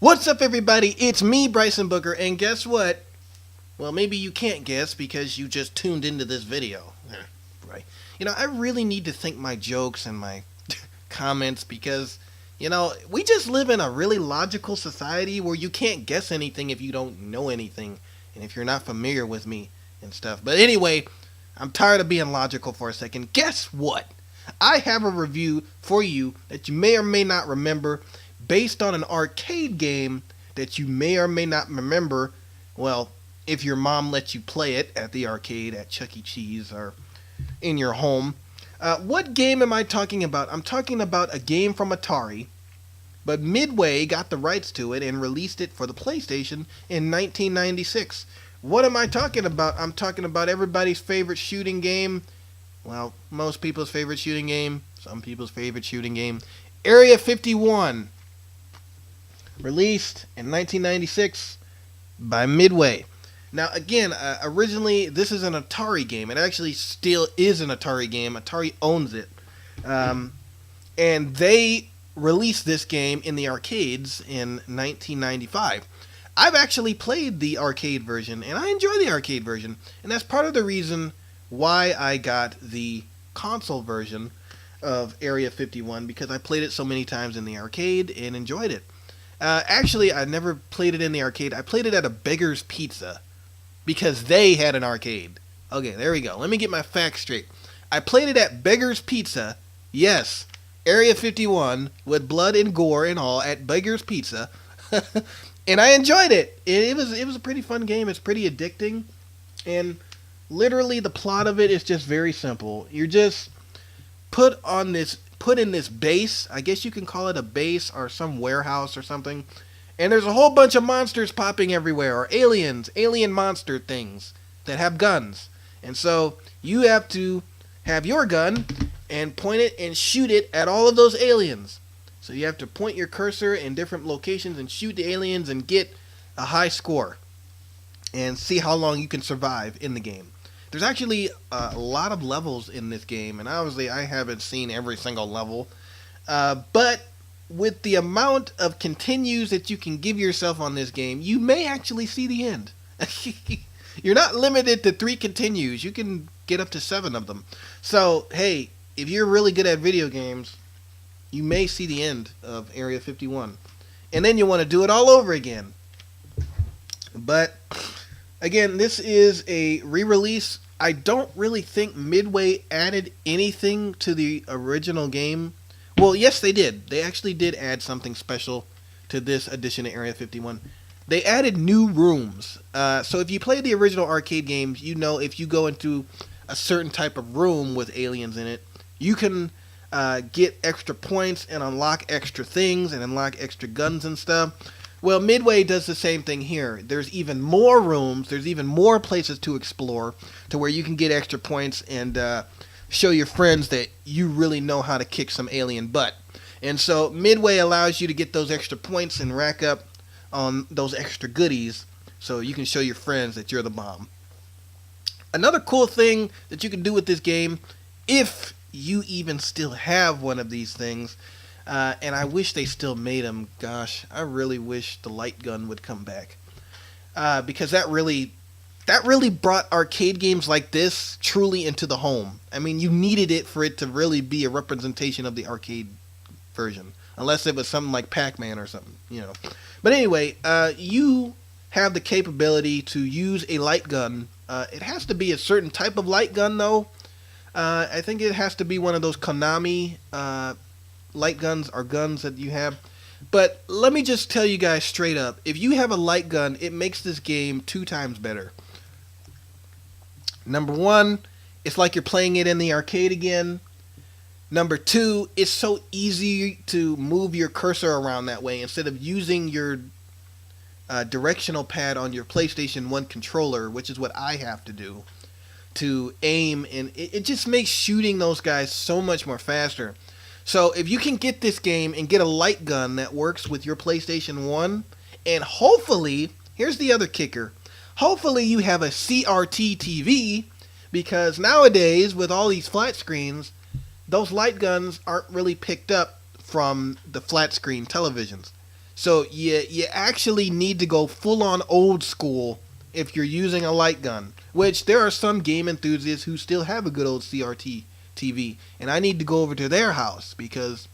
What's up, everybody? It's me, Bryson Booker, and guess what? Well, maybe you can't guess because you just tuned into this video. Right. I really need to think my jokes and my comments because, we just live in a really logical society where you can't guess anything if you don't know anything and if you're not familiar with me and stuff. But anyway, I'm tired of being logical for a second. Guess what? I have a review for you that you may or may not remember based on an arcade game that you may or may not remember. Well, if your mom lets you play it at the arcade at Chuck E. Cheese or in your home. What game am I talking about? I'm talking about a game from Atari, but Midway got the rights to it and released it for the PlayStation in 1996. What am I talking about? I'm talking about everybody's favorite shooting game. Well, most people's favorite shooting game, some people's favorite shooting game, Area 51. Released in 1996 by Midway. Now, again, originally this is an Atari game. It actually still is an Atari game. Atari owns it. And they released this game in the arcades in 1995. I've actually played the arcade version, and I enjoy the arcade version. And that's part of the reason why I got the console version of Area 51, because I played it so many times in the arcade and enjoyed it. Actually, I never played it in the arcade. I played it at a Beggar's Pizza because they had an arcade. Okay, there we go. Let me get my facts straight. I played it at Beggar's Pizza. Yes, Area 51 with blood and gore and all at Beggar's Pizza. And I enjoyed it. It was a pretty fun game. It's pretty addicting. And literally the plot of it is just very simple. You're just put in this base. I guess you can call it a base or some warehouse or something. And there's a whole bunch of monsters popping everywhere, or alien monster things that have guns. And so you have to have your gun and point it and shoot it at all of those aliens. So you have to point your cursor in different locations and shoot the aliens and get a high score and see how long you can survive in the game. There's actually a lot of levels in this game, and obviously I haven't seen every single level. But with the amount of continues that you can give yourself on this game, you may actually see the end. You're not limited to 3 continues. You can get up to 7 of them. So, hey, if you're really good at video games, you may see the end of Area 51. And then you want to do it all over again. But again, this is a re-release. I don't really think Midway added anything to the original game. Well, yes, they did. They actually did add something special to this edition of Area 51. They added new rooms. So if you play the original arcade games, you know if you go into a certain type of room with aliens in it, you can get extra points and unlock extra things and unlock extra guns and stuff. Well, Midway does the same thing here. There's even more rooms. There's even more places to explore to where you can get extra points and show your friends that you really know how to kick some alien butt. And so Midway allows you to get those extra points and rack up on those extra goodies so you can show your friends that you're the bomb. Another cool thing that you can do with this game, if you even still have one of these things, and I wish they still made them. Gosh, I really wish the light gun would come back, because that really brought arcade games like this truly into the home. I mean, you needed it for it to really be a representation of the arcade version, unless it was something like Pac-Man or something, But anyway, you have the capability to use a light gun. It has to be a certain type of light gun, though. I think it has to be one of those Konami light guns or guns that you have. But let me just tell you guys straight up, if you have a light gun, it makes this game 2 times better. Number 1, it's like you're playing it in the arcade again. Number 2, it's so easy to move your cursor around that way instead of using your directional pad on your PlayStation 1 controller, which is what I have to do to aim, and it just makes shooting those guys so much more faster. So if you can get this game and get a light gun that works with your PlayStation 1, and hopefully, here's the other kicker, hopefully you have a CRT TV, because nowadays with all these flat screens, those light guns aren't really picked up from the flat screen televisions. So you actually need to go full on old school if you're using a light gun, which there are some game enthusiasts who still have a good old CRT TV, and I need to go over to their house because,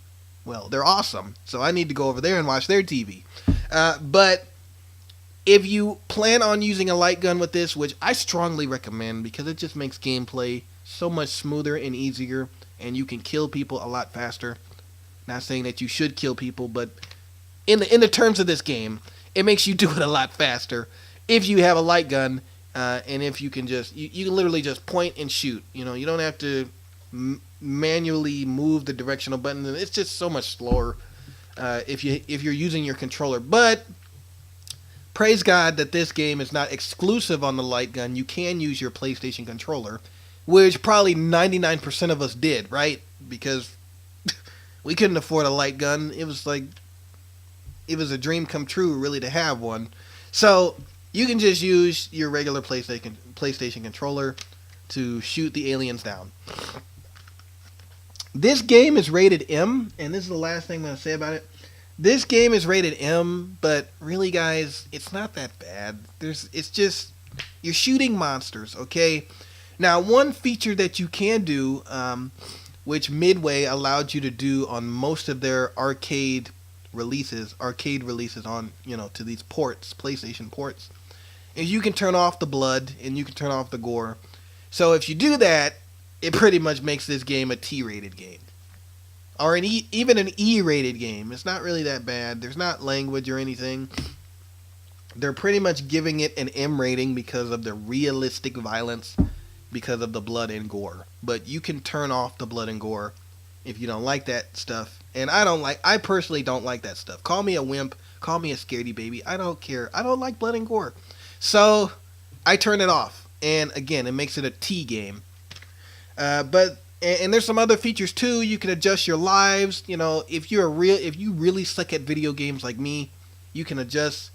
well, they're awesome. So I need to go over there and watch their TV. But if you plan on using a light gun with this, which I strongly recommend because it just makes gameplay so much smoother and easier, and you can kill people a lot faster. Not saying that you should kill people, but in the terms of this game, it makes you do it a lot faster if you have a light gun, and if you can just you can literally just point and shoot. You know, you don't have to manually move the directional button. It's just so much slower if you're using your controller. But praise God that this game is not exclusive on the light gun. You can use your PlayStation controller, which probably 99% of us did, right? Because we couldn't afford a light gun. It was a dream come true, really, to have one. So you can just use your regular PlayStation controller to shoot the aliens down. This game is rated M, and this is the last thing I'm going to say about it. This game is rated M, but really, guys, it's not that bad. It's just, you're shooting monsters, okay? Now, one feature that you can do, which Midway allowed you to do on most of their arcade releases on, to these ports, PlayStation ports, is you can turn off the blood and you can turn off the gore. So if you do that, it pretty much makes this game a T-rated game. Or even an E-rated game. It's not really that bad. There's not language or anything. They're pretty much giving it an M rating because of the realistic violence, because of the blood and gore. But you can turn off the blood and gore if you don't like that stuff. And I personally don't like that stuff. Call me a wimp, call me a scaredy baby. I don't care. I don't like blood and gore. So I turn it off. And again, it makes it a T game. And there's some other features too. You can adjust your lives. If you really suck at video games like me, you can adjust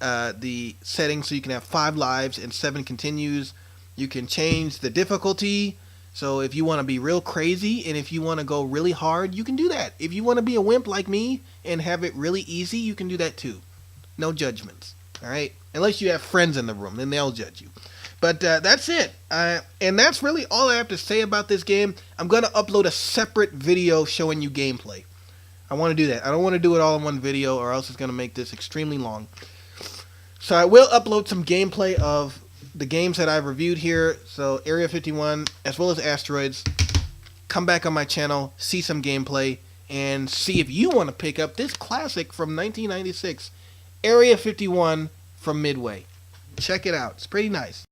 the settings so you can have 5 lives and 7 continues. You can change the difficulty. So if you want to be real crazy and if you want to go really hard, you can do that. If you want to be a wimp like me and have it really easy, you can do that too. No judgments. All right, unless you have friends in the room, then they'll judge you. But that's it. And that's really all I have to say about this game. I'm going to upload a separate video showing you gameplay. I want to do that. I don't want to do it all in one video or else it's going to make this extremely long. So I will upload some gameplay of the games that I've reviewed here. So Area 51 as well as Asteroids. Come back on my channel, see some gameplay, and see if you want to pick up this classic from 1996, Area 51 from Midway. Check it out. It's pretty nice.